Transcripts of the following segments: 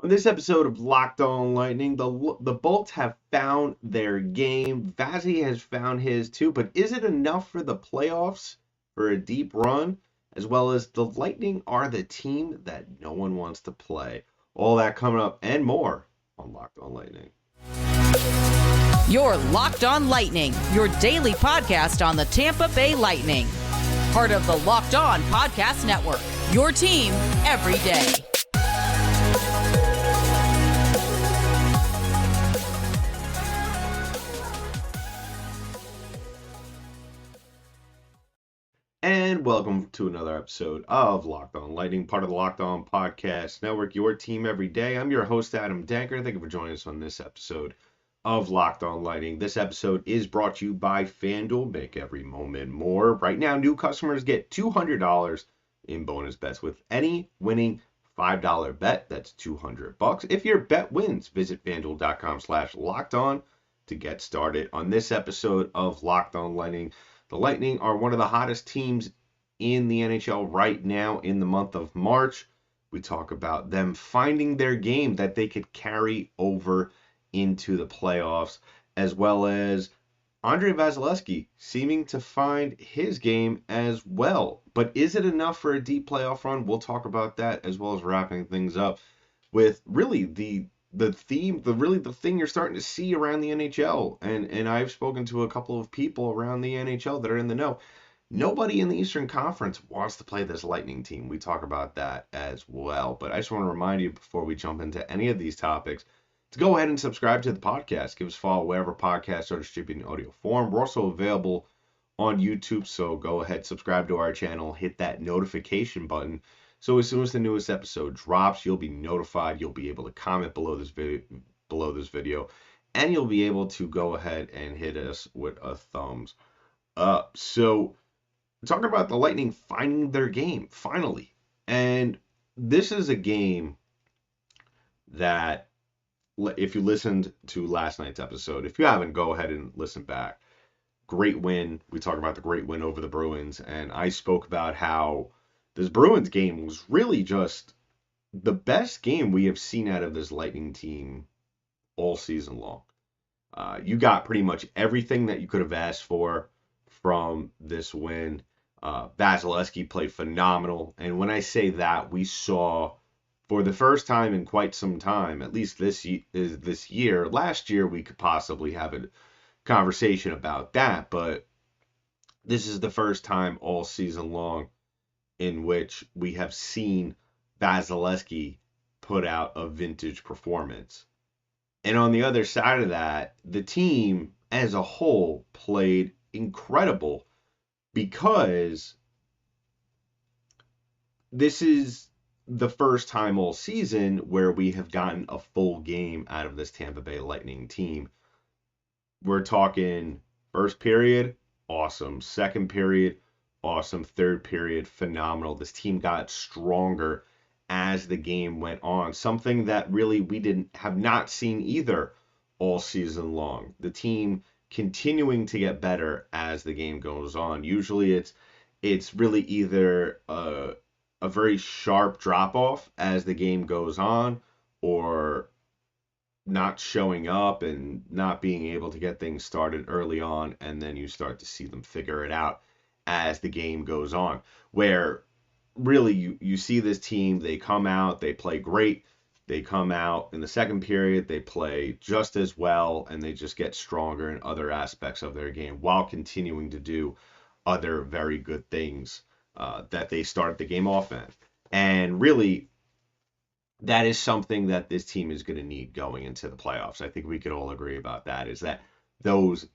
On this episode of Locked On Lightning, the Bolts have found their game. Vazzy has found his too, but is it enough for the playoffs for a deep run? As well as the Lightning are the team that no one wants to play. All that coming up and more on Locked On Lightning. You're Locked On Lightning, your daily podcast on the Tampa Bay Lightning. Part of the Locked On Podcast Network, your team every day. And welcome to another episode of Locked On Lightning, part of the Locked On Podcast Network, your team every day. I'm your host, Adam Danker. Thank you for joining us on this episode of Locked On Lightning. This episode is brought to you by FanDuel. Make every moment more. Right now, new customers get $200 in bonus bets with any winning $5 bet. That's $200. If your bet wins, visit FanDuel.com/LockedOn to get started. On this episode of Locked On Lightning, the Lightning are one of the hottest teams in the NHL right now in the month of March. We talk about them finding their game that they could carry over into the playoffs, as well as Andrei Vasilevskiy seeming to find his game as well. But is it enough for a deep playoff run? We'll talk about that, as well as wrapping things up with really the theme, the thing you're starting to see around the NHL. And I've spoken to a couple of people around the NHL that are in the know. Nobody in the Eastern Conference wants to play this Lightning team. We talk about that as well. But I just want to remind you before we jump into any of these topics to go ahead and subscribe to the podcast. Give us a follow wherever podcasts are distributed in audio form. We're also available on YouTube, so go ahead, subscribe to our channel, hit that notification button. So as soon as the newest episode drops, you'll be notified. You'll be able to comment below this video, and you'll be able to go ahead and hit us with a thumbs up. So talking about the Lightning finding their game finally, and this is a game that, if you listened to last night's episode, if you haven't, go ahead and listen back. Great win. We talked about the great win over the Bruins, and I spoke about how this Bruins game was really just the best game we have seen out of this Lightning team all season long. You got pretty much everything that you could have asked for from this win. Vasilevskiy played phenomenal, and when I say that, we saw for the first time in quite some time, at least this year. Last year we could possibly have a conversation about that, but this is the first time all season long in which we have seen Vasilevskiy put out a vintage performance. And on the other side of that, the team as a whole played incredible, because this is the first time all season where we have gotten a full game out of this Tampa Bay Lightning team. We're talking first period, awesome. Second period, awesome. Third period, phenomenal. This team got stronger as the game went on. Something that really we have not seen either all season long. The team continuing to get better as the game goes on. Usually it's really either a very sharp drop off as the game goes on, or not showing up and not being able to get things started early on, and then you start to see them figure it out as the game goes on, where really you see this team, they come out, they play great, they come out in the second period, they play just as well, and they just get stronger in other aspects of their game while continuing to do other very good things that they started the game off in. And really, that is something that this team is going to need going into the playoffs. I think we could all agree about that, is that those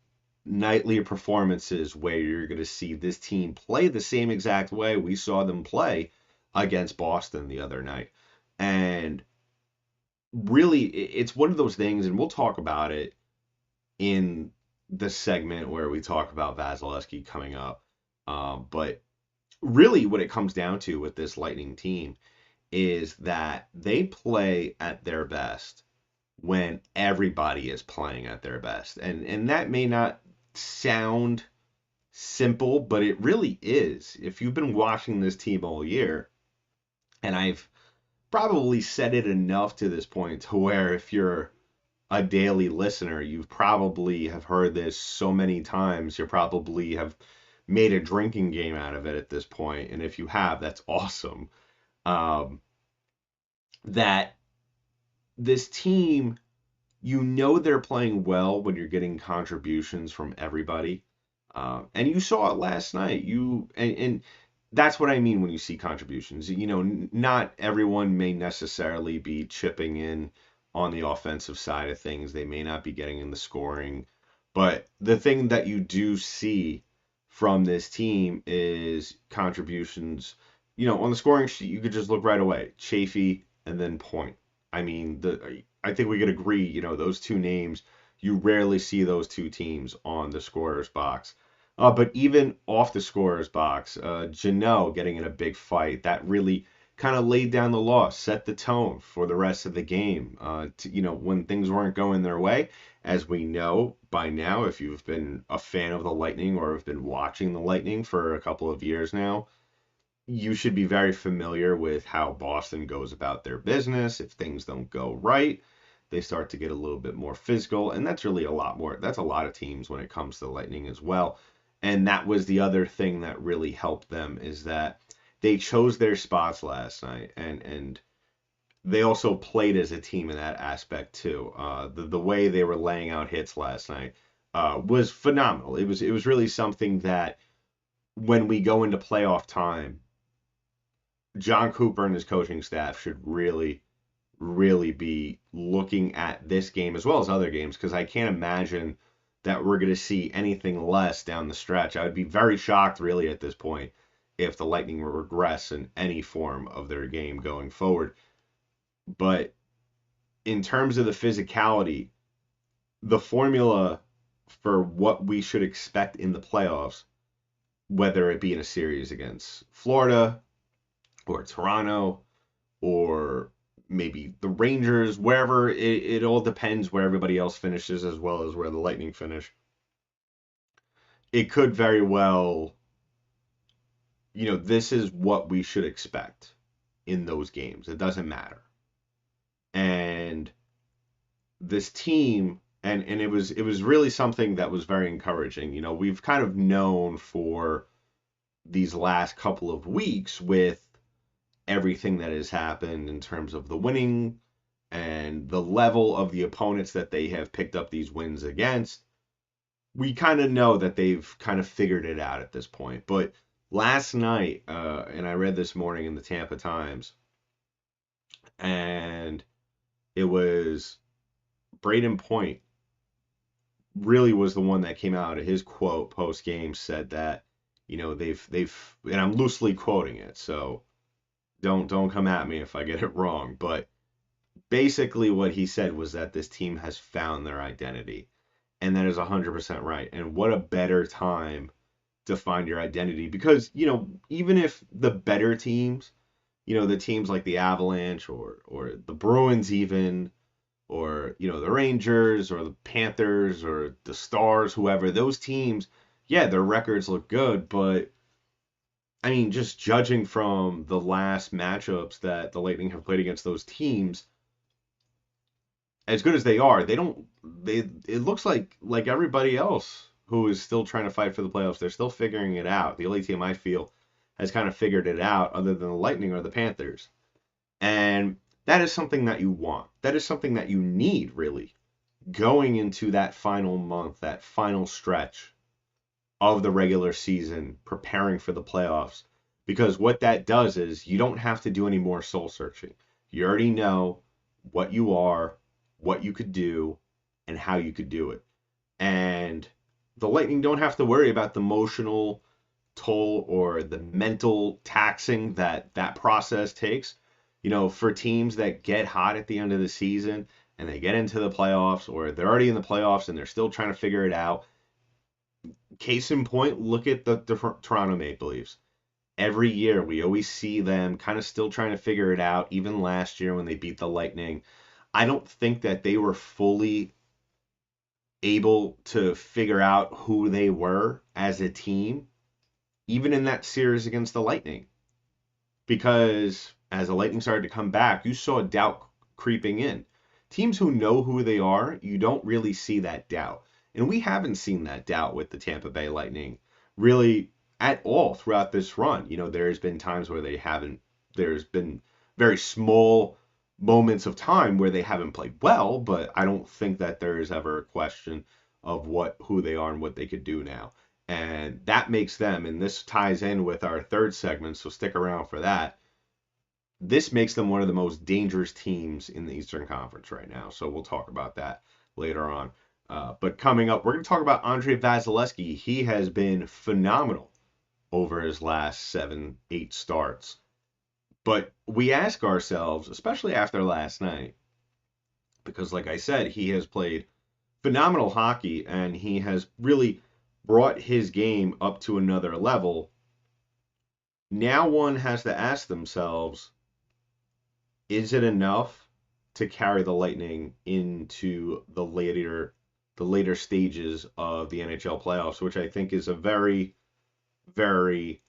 nightly performances where you're going to see this team play the same exact way we saw them play against Boston the other night. And really, it's one of those things, and we'll talk about it in the segment where we talk about Vasilevskiy coming up. But really what it comes down to with this Lightning team is that they play at their best when everybody is playing at their best. And that may not sound simple, but it really is. If you've been watching this team all year, and I've probably said it enough to this point to where if you're a daily listener, you probably have heard this so many times. You probably have made a drinking game out of it at this point, and if you have, that's awesome. Um, that this team, they're playing well when you're getting contributions from everybody. And you saw it last night. And that's what I mean when you see contributions. Not everyone may necessarily be chipping in on the offensive side of things. They may not be getting in the scoring. But the thing that you do see from this team is contributions. On the scoring sheet, you could just look right away. Chafee and then Point. I mean, I think we could agree, those two names, you rarely see those two teams on the scorer's box. But even off the scorer's box, Janelle getting in a big fight, that really kind of laid down the law, set the tone for the rest of the game. When things weren't going their way, as we know by now, if you've been a fan of the Lightning or have been watching the Lightning for a couple of years now, you should be very familiar with how Boston goes about their business. If things don't go right, they start to get a little bit more physical, and that's really a lot more. That's a lot of teams when it comes to the Lightning as well. And that was the other thing that really helped them, is that they chose their spots last night, and they also played as a team in that aspect too. The way they were laying out hits last night was phenomenal. It was really something that when we go into playoff time, John Cooper and his coaching staff should really, really be looking at this game as well as other games, because I can't imagine that we're going to see anything less down the stretch. I would be very shocked, really, at this point, if the Lightning will regress in any form of their game going forward. But in terms of the physicality, the formula for what we should expect in the playoffs, whether it be in a series against Florida or Toronto or maybe the Rangers, wherever, it all depends where everybody else finishes as well as where the Lightning finish. It could very well, this is what we should expect in those games. It doesn't matter. And this team, and it was really something that was very encouraging. We've kind of known for these last couple of weeks with everything that has happened in terms of the winning and the level of the opponents that they have picked up these wins against. We kind of know that they've kind of figured it out at this point. But last night, and I read this morning in the Tampa Times, and it was Braden Point really was the one that came out of his quote post game, said that, they've, and I'm loosely quoting it, so don't come at me if I get it wrong, but basically what he said was that this team has found their identity, and that is 100% right. And what a better time to find your identity, because even if the better teams, the teams like the Avalanche or the Bruins even, or the Rangers or the Panthers or the Stars, whoever, those teams, yeah, their records look good, but I mean, just judging from the last matchups that the Lightning have played against those teams, as good as they are, it looks like everybody else who is still trying to fight for the playoffs, they're still figuring it out. The only team I feel has kind of figured it out other than the Lightning or the Panthers. And that is something that you want. That is something that you need, really, going into that final month, that final stretch of the regular season, preparing for the playoffs. Because what that does is you don't have to do any more soul searching. You already know what you are, what you could do, and how you could do it. And the Lightning don't have to worry about the emotional toll or the mental taxing that process takes. For teams that get hot at the end of the season and they get into the playoffs, or they're already in the playoffs and they're still trying to figure it out. Case in point, look at the Toronto Maple Leafs. Every year, we always see them kind of still trying to figure it out. Even last year when they beat the Lightning, I don't think that they were fully able to figure out who they were as a team, even in that series against the Lightning. Because as the Lightning started to come back, you saw doubt creeping in. Teams who know who they are, you don't really see that doubt. And we haven't seen that doubt with the Tampa Bay Lightning really at all throughout this run. There's been times where there's been very small moments of time where they haven't played well, but I don't think that there is ever a question of who they are and what they could do now. And that makes them, and this ties in with our third segment, so stick around for that. This makes them one of the most dangerous teams in the Eastern Conference right now. So we'll talk about that later on. But coming up, we're going to talk about Andrei Vasilevskiy. He has been phenomenal over his last 7-8 starts. But we ask ourselves, especially after last night, because like I said, he has played phenomenal hockey and he has really brought his game up to another level. Now one has to ask themselves, is it enough to carry the Lightning into the later stages of the NHL playoffs, which I think is a very, very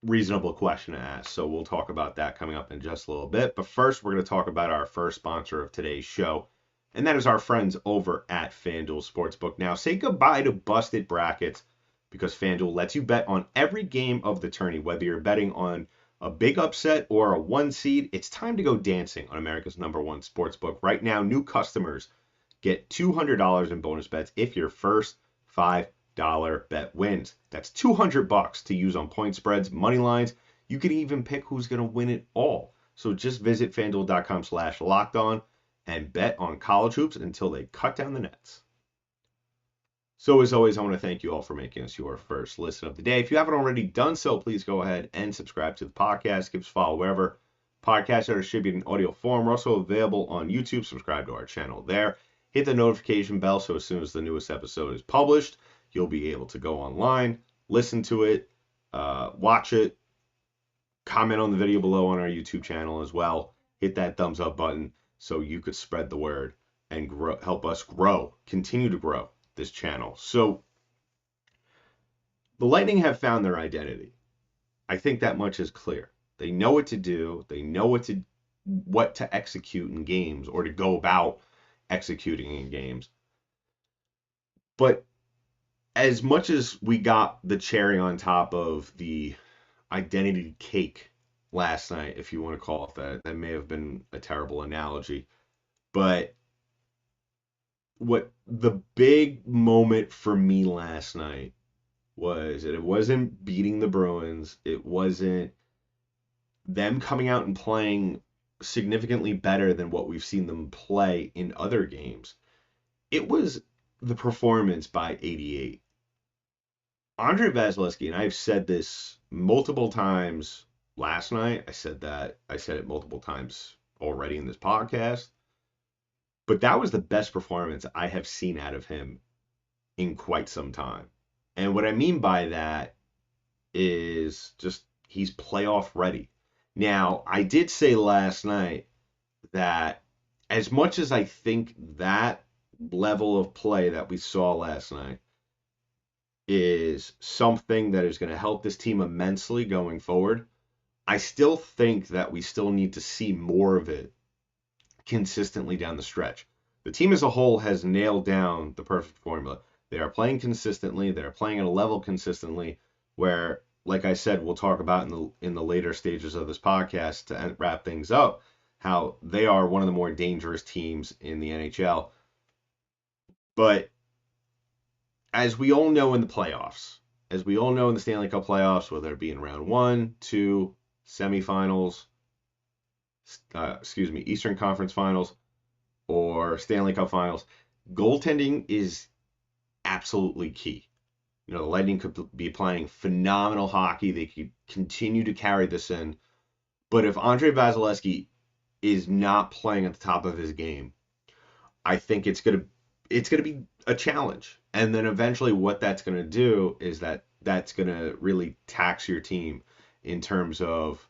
reasonable question to ask. So we'll talk about that coming up in just a little bit. But first, we're going to talk about our first sponsor of today's show, and that is our friends over at FanDuel Sportsbook. Now, say goodbye to busted brackets because FanDuel lets you bet on every game of the tourney, whether you're betting on a big upset or a one seed. It's time to go dancing on America's #1 sportsbook. Right now, new customers get $200 in bonus bets if your first $5 bet wins. That's $200 to use on point spreads, money lines. You can even pick who's going to win it all. So just visit FanDuel.com/lockedon and bet on college hoops until they cut down the nets. So as always, I want to thank you all for making us your first listen of the day. If you haven't already done so, please go ahead and subscribe to the podcast. Give us a follow wherever podcasts are distributed in audio form. We're also available on YouTube. Subscribe to our channel there. Hit the notification bell so as soon as the newest episode is published, you'll be able to go online, listen to it, watch it, comment on the video below on our YouTube channel as well. Hit that thumbs up button so you could spread the word and help us continue to grow this channel. So the Lightning have found their identity. I think that much is clear. They know what to do. They know what to execute in games or to go about executing in games. But as much as we got the cherry on top of the identity cake last night, if you want to call it that may have been a terrible analogy, but what the big moment for me last night was that it wasn't beating the Bruins. It wasn't them coming out and playing significantly better than what we've seen them play in other games. It was the performance by 88. Andrei Vasilevskiy, and I've said this multiple times last night. I said it multiple times already in this podcast. But that was the best performance I have seen out of him in quite some time. And what I mean by that is just he's playoff ready. Now, I did say last night that as much as I think that level of play that we saw last night is something that is going to help this team immensely going forward, I still think that we still need to see more of it consistently down the stretch. The team as a whole has nailed down the perfect formula. They are playing consistently. They're playing at a level consistently where, like I said, we'll talk about in the later stages of this podcast to wrap things up, how they are one of the more dangerous teams in the NHL. But as we all know in the playoffs, as we all know in the Stanley Cup playoffs, whether it be in round 1, 2, semifinals, Eastern Conference Finals, or Stanley Cup Finals, goaltending is absolutely key. The Lightning could be playing phenomenal hockey. They could continue to carry this in. But if Andrei Vasilevskiy is not playing at the top of his game, I think it's gonna be a challenge. And then eventually what that's going to do is that's going to really tax your team in terms of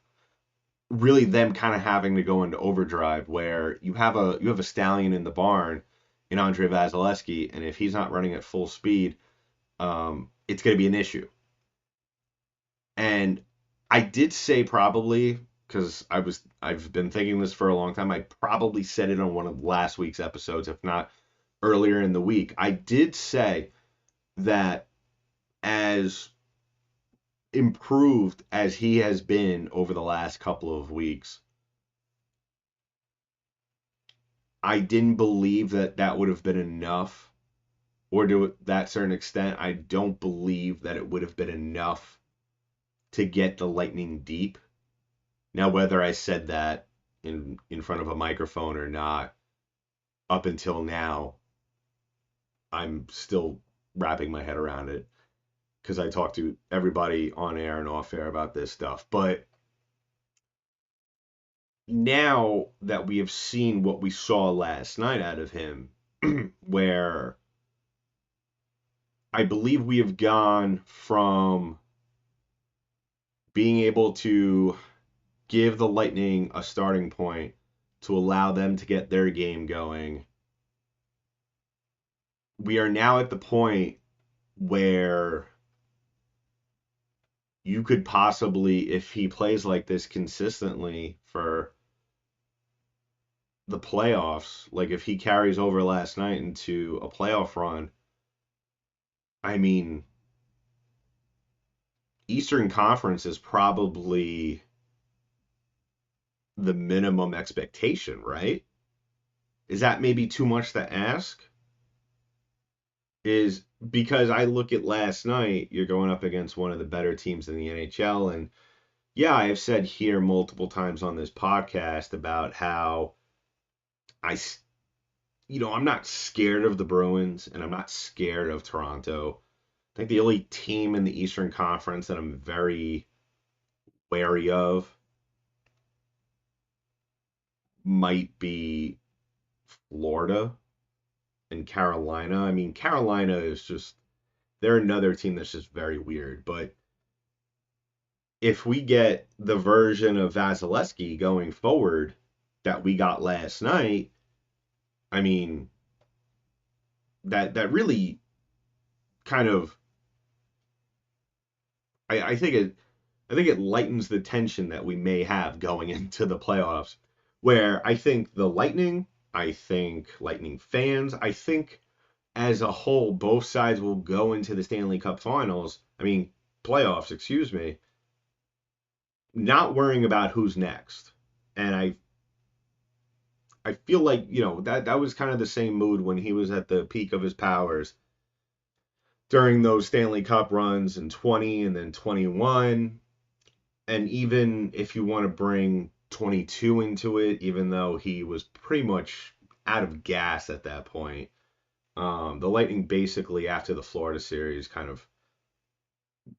really them kind of having to go into overdrive where you have a stallion in the barn in Andrei Vasilevskiy, and if he's not running at full speed, it's going to be an issue. And I did say probably because I've been thinking this for a long time. I probably said it on one of last week's episodes, if not earlier in the week. I did say that as improved as he has been over the last couple of weeks, I didn't believe that that would have been enough, or to that certain extent, I don't believe that it would have been enough to get the Lightning deep. Now, whether I said that in front of a microphone or not, up until now, I'm still wrapping my head around it because I talk to everybody on air and off air about this stuff. But now that we have seen what we saw last night out of him, where I believe we have gone from being able to give the Lightning a starting point to allow them to get their game going. We are now at the point where you could possibly, if he plays like this consistently for the playoffs, like if he carries over last night into a playoff run, I mean, Eastern Conference is probably the minimum expectation, right? Is that maybe too much to ask? Is because I look at last night, you're going up against one of the better teams in the NHL. And yeah, I have said here multiple times on this podcast about how I'm not scared of the Bruins and I'm not scared of Toronto. I think the only team in the Eastern Conference that I'm very wary of might be Florida and Carolina. I mean, Carolina is just, they're another team that's just very weird. But if we get the version of Vasilevskiy going forward that we got last night, I mean, that really kind of, I think it lightens the tension that we may have going into the playoffs, where I think the Lightning, I think Lightning fans, I think as a whole, both sides will go into the Stanley Cup Finals. I mean, playoffs, excuse me, not worrying about who's next. And I feel like, that was kind of the same mood when he was at the peak of his powers during those Stanley Cup runs in 20 and then 21. And even if you want to bring 22 into it, even though he was pretty much out of gas at that point, the Lightning basically, after the Florida series, kind of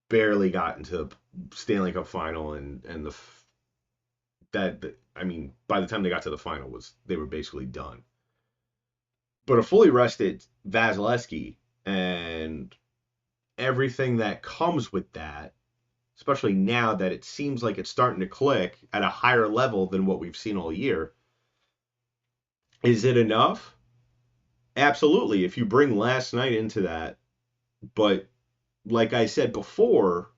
barely got into the Stanley Cup final, and I mean, by the time they got to the final, they were basically done. But a fully rested Vasilevskiy and everything that comes with that, especially now that it seems like it's starting to click at a higher level than what we've seen all year. Is it enough? Absolutely. If you bring last night into that, but like I said before,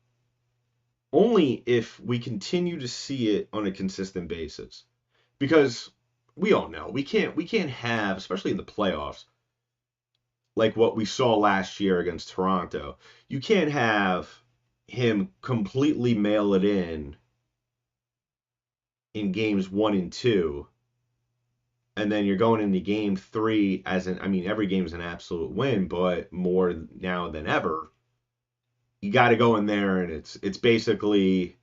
only if we continue to see it on a consistent basis. Because we all know we can't have, especially in the playoffs, like what we saw last year against Toronto. You can't have him completely mail it in games 1 and 2, and then you're going into game 3 every game's an absolute win, but more now than ever, you got to go in there and it's basically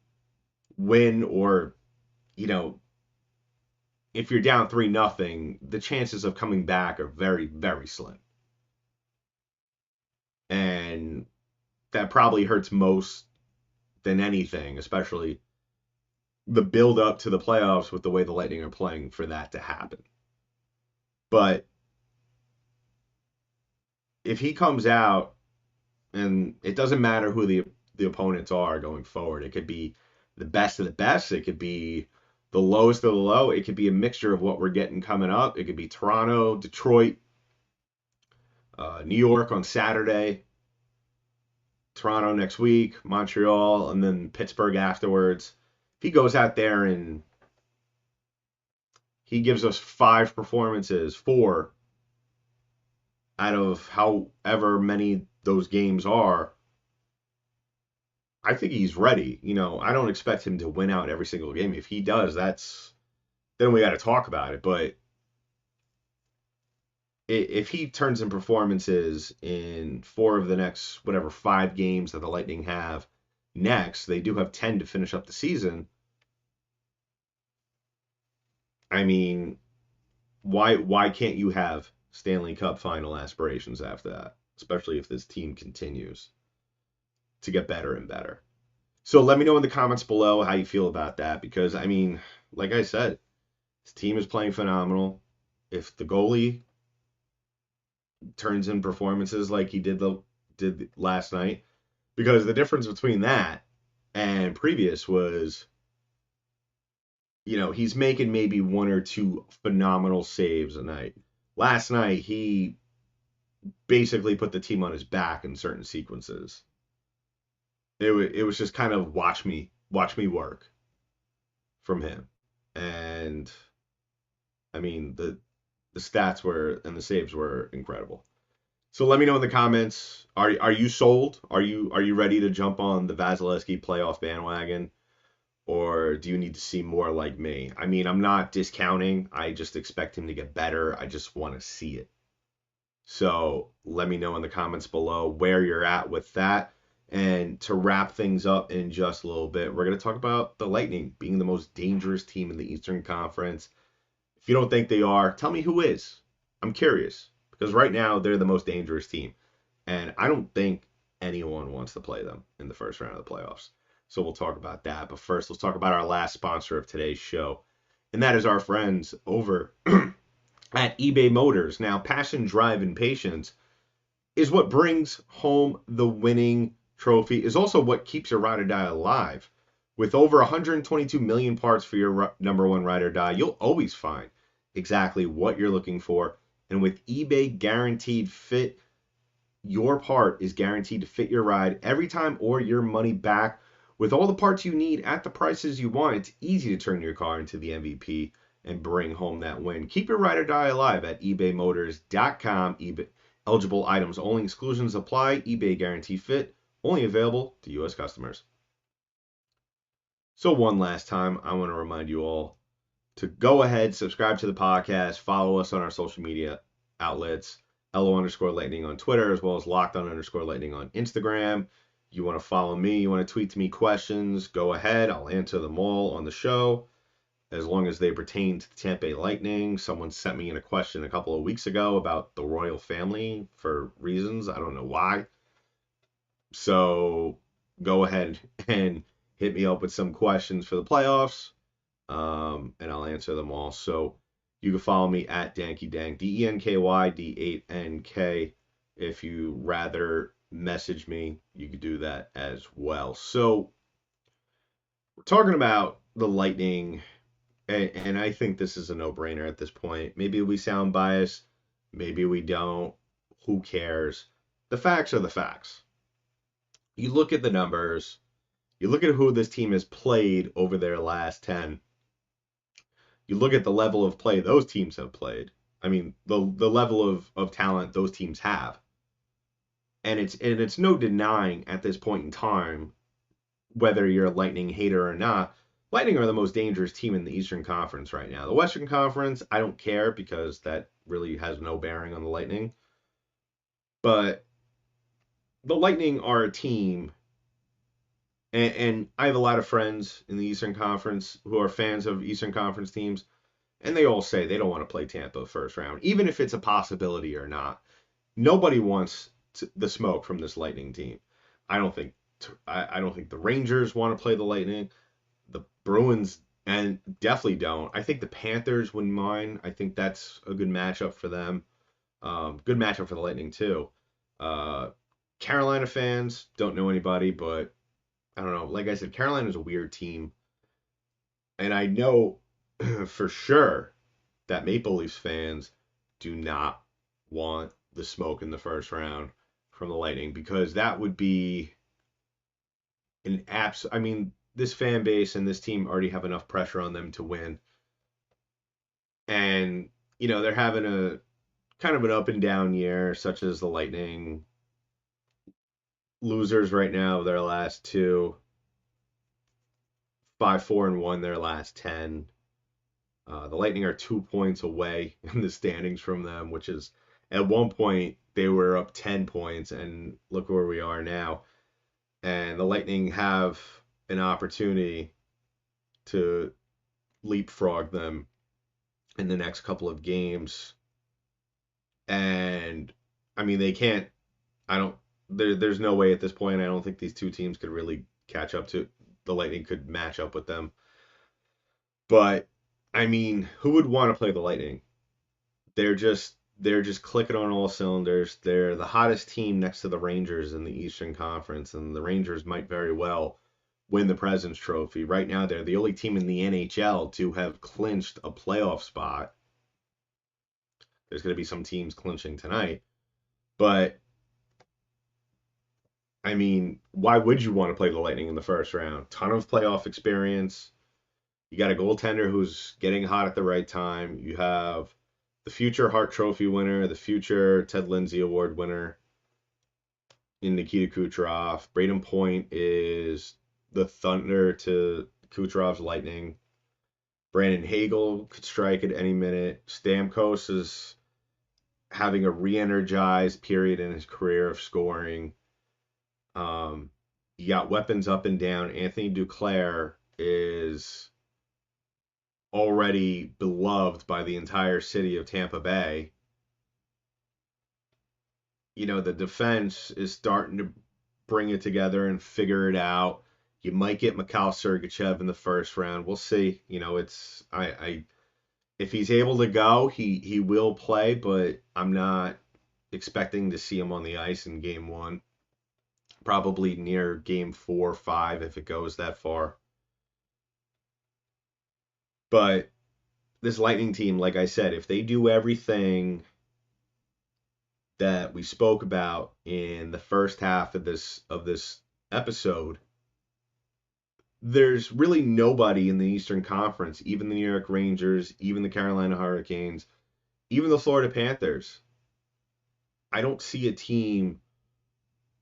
win or, if you're down 3-0, the chances of coming back are very, very slim. And that probably hurts most than anything, especially the build up to the playoffs with the way the Lightning are playing for that to happen. But if he comes out, and it doesn't matter who the opponents are going forward, it could be the best of the best, it could be the lowest of the low, it could be a mixture of what we're getting coming up. It could be Toronto, Detroit, New York on Saturday, Toronto next week, Montreal, and then Pittsburgh afterwards. he goes out there and he gives us 5 performances, 4 out of however many those games are, I think he's ready. I don't expect him to win out every single game. If he does, then we got to talk about it. But if he turns in performances in 4 of the next, 5 games that the Lightning have next, they do have 10 to finish up the season. I mean, why can't you have Stanley Cup final aspirations after that, especially if this team continues to get better and better? So let me know in the comments below how you feel about that, because, I mean, like I said, this team is playing phenomenal. If the goalie turns in performances like he did last night, because the difference between that and previous was, he's making maybe 1 or 2 phenomenal saves a night. Last night, he basically put the team on his back in certain sequences. It was just kind of watch me work from him. And I mean, the stats and the saves were incredible. So let me know in the comments, are you sold? Are you ready to jump on the Vasilevskiy playoff bandwagon? Or do you need to see more like me? I mean, I'm not discounting. I just expect him to get better. I just want to see it. So let me know in the comments below where you're at with that. And to wrap things up in just a little bit, we're going to talk about the Lightning being the most dangerous team in the Eastern Conference. If you don't think they are, tell me who is. I'm curious. Because right now, they're the most dangerous team. And I don't think anyone wants to play them in the first round of the playoffs. So we'll talk about that. But first, let's talk about our last sponsor of today's show. And that is our friends over at eBay Motors. Now, passion, drive, and patience is what brings home the winning trophy, is also what keeps your ride or die alive. With over 122 million parts for your number one ride or die, you'll always find exactly what you're looking for. And with eBay Guaranteed Fit, your part is guaranteed to fit your ride every time or your money back. With all the parts you need at the prices you want, it's easy to turn your car into the MVP and bring home that win. Keep your ride or die alive at ebaymotors.com. eBay eligible items only. Exclusions apply. eBay Guarantee Fit only available to U.S. customers. So one last time, I want to remind you all to go ahead, subscribe to the podcast, follow us on our social media outlets, LO_Lightning on Twitter, as well as LockedOn_Lightning on Instagram. You want to follow me, you want to tweet to me questions, go ahead. I'll answer them all on the show, as long as they pertain to the Tampa Bay Lightning. Someone sent me in a question a couple of weeks ago about the royal family for reasons. I don't know why. So go ahead and hit me up with some questions for the playoffs, and I'll answer them all. So you can follow me at DankyDank, DenkyD8NK. If you rather message me, you could do that as well. So we're talking about the Lightning, and I think this is a no-brainer at this point. Maybe we sound biased, maybe we don't. Who cares? The facts are the facts. You look at the numbers, you look at who this team has played over their last 10. You look at the level of play those teams have played. I mean, the level of talent those teams have. And it's no denying at this point in time, whether you're a Lightning hater or not, Lightning are the most dangerous team in the Eastern Conference right now. The Western Conference, I don't care, because that really has no bearing on the Lightning. But the Lightning are a team, and I have a lot of friends in the Eastern Conference who are fans of Eastern Conference teams, and they all say they don't want to play Tampa first round, even if it's a possibility or not. Nobody wants the smoke from this Lightning team. I don't think the Rangers want to play the Lightning. The Bruins and definitely don't. I think the Panthers wouldn't mind. I think that's a good matchup for them. Good matchup for the Lightning too. Carolina fans, don't know anybody, but I don't know. Like I said, Carolina's a weird team. And I know for sure that Maple Leafs fans do not want the smoke in the first round from the Lightning, because that would be I mean, this fan base and this team already have enough pressure on them to win. And, they're having a kind of an up and down year, such as the Lightning. Losers right now, their last two. 5-4-1, their last 10. The Lightning are 2 points away in the standings from them, which is, at one point, they were up 10 points, and look where we are now. And the Lightning have an opportunity to leapfrog them in the next couple of games. And, I mean, they can't, there's no way at this point, I don't think these two teams could really catch up to, the Lightning could match up with them. But, I mean, who would want to play the Lightning? They're just clicking on all cylinders. They're the hottest team next to the Rangers in the Eastern Conference, and the Rangers might very well win the President's Trophy. Right now, they're the only team in the NHL to have clinched a playoff spot. There's going to be some teams clinching tonight. But, I mean, why would you want to play the Lightning in the first round? Ton of playoff experience. You got a goaltender who's getting hot at the right time. You have the future Hart Trophy winner, the future Ted Lindsay Award winner in Nikita Kucherov. Braden Point is the Thunder to Kucherov's Lightning. Brandon Hagel could strike at any minute. Stamkos is having a re-energized period in his career of scoring. You got weapons up and down. Anthony Duclair is already beloved by the entire city of Tampa Bay. The defense is starting to bring it together and figure it out. You might get Mikhail Sergachev in the first round. We'll see. It's if he's able to go, he will play, but I'm not expecting to see him on the ice in game 1. Probably near game 4 or 5 if it goes that far. But this Lightning team, like I said, if they do everything that we spoke about in the first half of this episode, there's really nobody in the Eastern Conference, even the New York Rangers, even the Carolina Hurricanes, even the Florida Panthers. I don't see a team,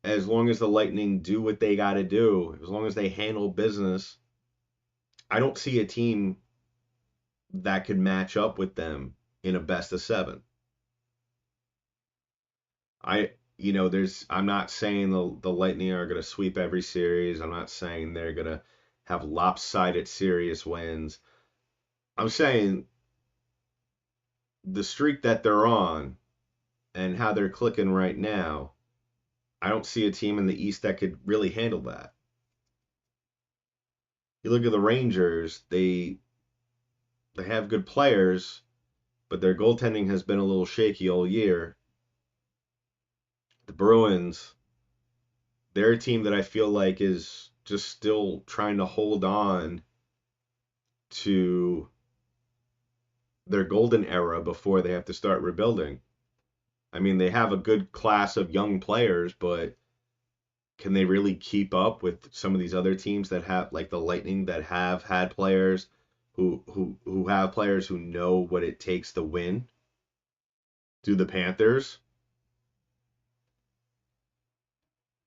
as long as the Lightning do what they got to do, as long as they handle business, I don't see a team that could match up with them in a best of 7. I'm not saying the Lightning are going to sweep every series. I'm not saying they're going to have lopsided serious wins. I'm saying the streak that they're on and how they're clicking right now, I don't see a team in the East that could really handle that. You look at the Rangers, they have good players, but their goaltending has been a little shaky all year. The Bruins, they're a team that I feel like is just still trying to hold on to their golden era before they have to start rebuilding. I mean, they have a good class of young players, but can they really keep up with some of these other teams that have, like the Lightning, that have had players who have players who know what it takes to win? Do the Panthers?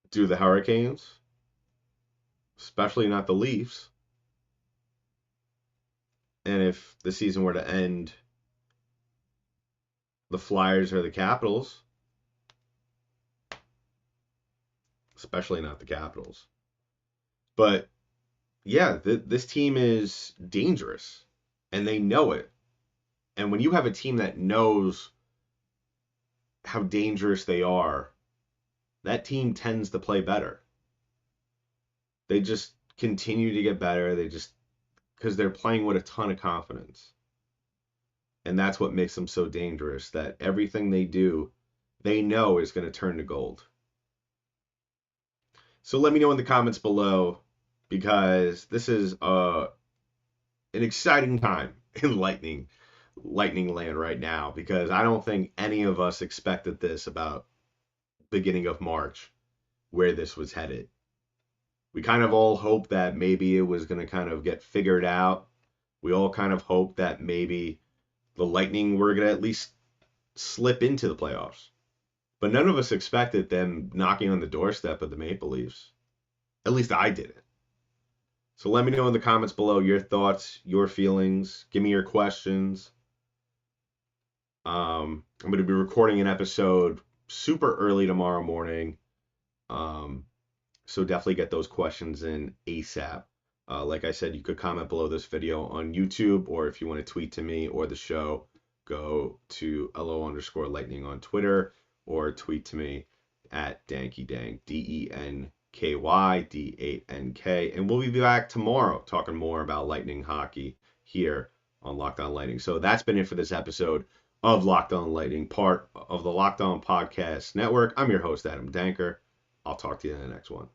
Do the Hurricanes? Especially not the Leafs. And if the season were to end, the Flyers or the Capitals? Especially not the Capitals. But yeah, this team is dangerous, and they know it. And when you have a team that knows how dangerous they are, that team tends to play better. They just continue to get better. Because they're playing with a ton of confidence. And that's what makes them so dangerous, that everything they do, they know is going to turn to gold. So let me know in the comments below, because this is an exciting time in Lightning land right now, because I don't think any of us expected this about beginning of March, where this was headed. We kind of all hoped that maybe it was going to kind of get figured out. We all kind of hoped that maybe the Lightning were going to at least slip into the playoffs. But none of us expected them knocking on the doorstep of the Maple Leafs. At least I didn't. So let me know in the comments below your thoughts, your feelings. Give me your questions. I'm going to be recording an episode super early tomorrow morning. So definitely get those questions in ASAP. Like I said, you could comment below this video on YouTube, or if you want to tweet to me or the show, go to LO_lightning on Twitter, or tweet to me at DankyDank, DENKYD8NK. And we'll be back tomorrow talking more about Lightning hockey here on Locked On Lightning. So that's been it for this episode of Locked On Lightning, part of the Locked On Podcast Network. I'm your host, Adam Danker. I'll talk to you in the next one.